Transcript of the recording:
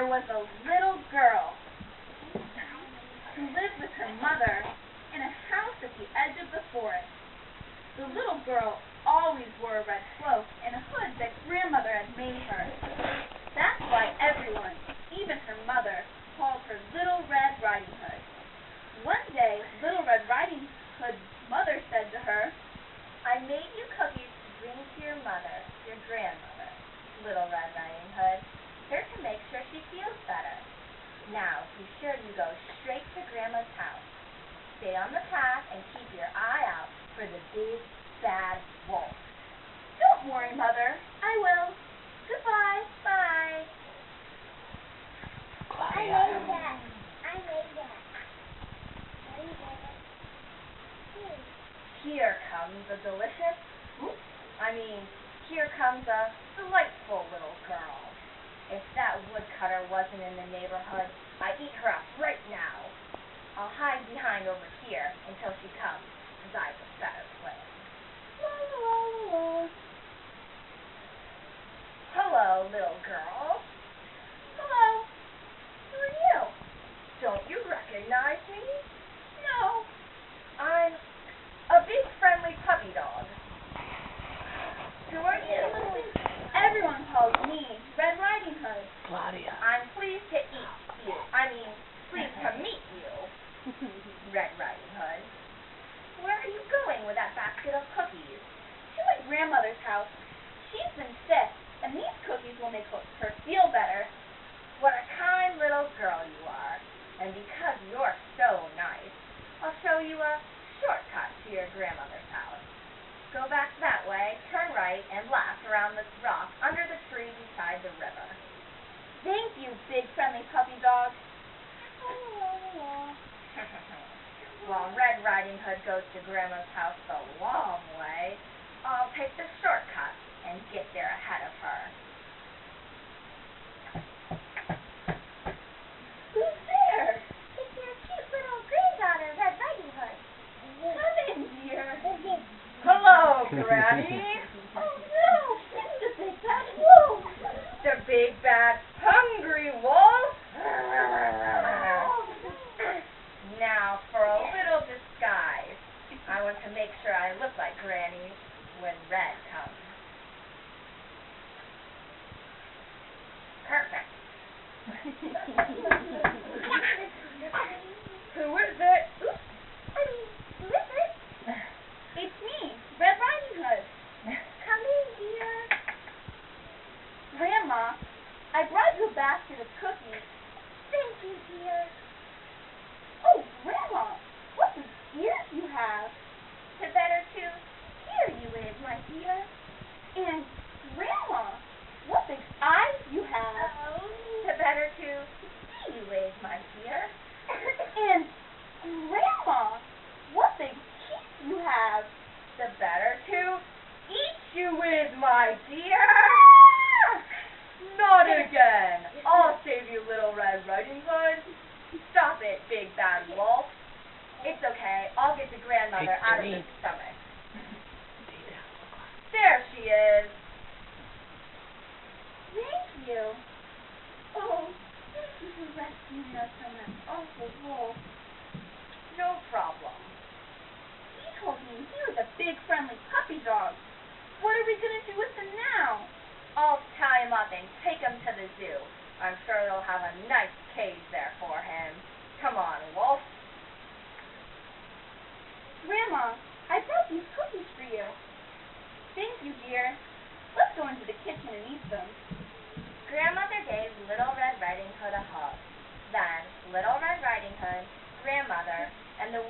there was a little girl who lived with her mother in a house at the edge of the forest. The little girl always wore a red cloak and a hood that grandmother had made her. That's why everyone, even her mother, called her Little Red Riding Hood. One day, Little Red Riding Hood's mother said to her, "I made you cookies to bring to your mother, your grandmother, Little Red Riding Hood. Here to make sure she feels better. Now, be sure you go straight to Grandma's house. Stay on the path and keep your eye out for the big, bad wolf." "Don't worry, Mother. I will. Goodbye." Bye. I made that. Here comes a delicious, here comes a delightful little girl. If that woodcutter wasn't in the neighborhood, I'd eat her up right now. I'll hide behind over here until she comes, 'cause I've a better plan. La, la, la, la. Hello, little girl. Hello. Who are you? Don't you recognize me? No. I'm a big friendly puppy dog. Who are you? Everyone calls me Red Riding Hood. Claudia. I'm pleased to pleased to meet you, Red Riding Hood. Where are you going with that basket of cookies? To my grandmother's house. She's been sick, and these cookies will make her feel better. What a kind little girl you are. And because you're so nice, I'll show you a shortcut to your grandmother's house. Go back that way, turn right, and blast around the rock under the tree beside the river. Thank you, big friendly puppy dog. While Red Riding Hood goes to Grandma's house the long way, I'll take the shortcut and get there ahead of her. Who's there? It's your cute little granddaughter, Red Riding Hood. Come in, dear. Hello, Granny. Oh no, it's the big bad wolf. The big, bad, hungry wolf. Now, for a little disguise, I want to make sure I look like Granny when Red comes. Perfect. Who is it? Who is it? It's me, Red Riding Hood. Come in, dear. Grandma, I brought you a basket of cookies. Thank you, dear. Oh, Grandma, what big ears you have. The better to hear you with, my dear. And Grandma, what big eyes you have. The better to see you with, my dear. And Grandma, what big teeth you have. The better to eat you with, my dear. Not again. I'll save you, Little Red Riding Hood. Stop it, big bad wolf. It's okay. I'll get the grandmother Hey, out of Janine. this stomach. There she is. Thank you. Oh, thank you for rescuing us from that awful wolf. No problem. He told me he was a big friendly puppy dog. What are we going to do with him now? I'll tie him up and take him to the zoo. I'm sure they'll have a nice cage there for him. Come on, Wolf. Grandma, I brought these cookies for you. Thank you, dear. Let's go into the kitchen and eat them. Grandmother gave Little Red Riding Hood a hug. Then Little Red Riding Hood, Grandmother, and the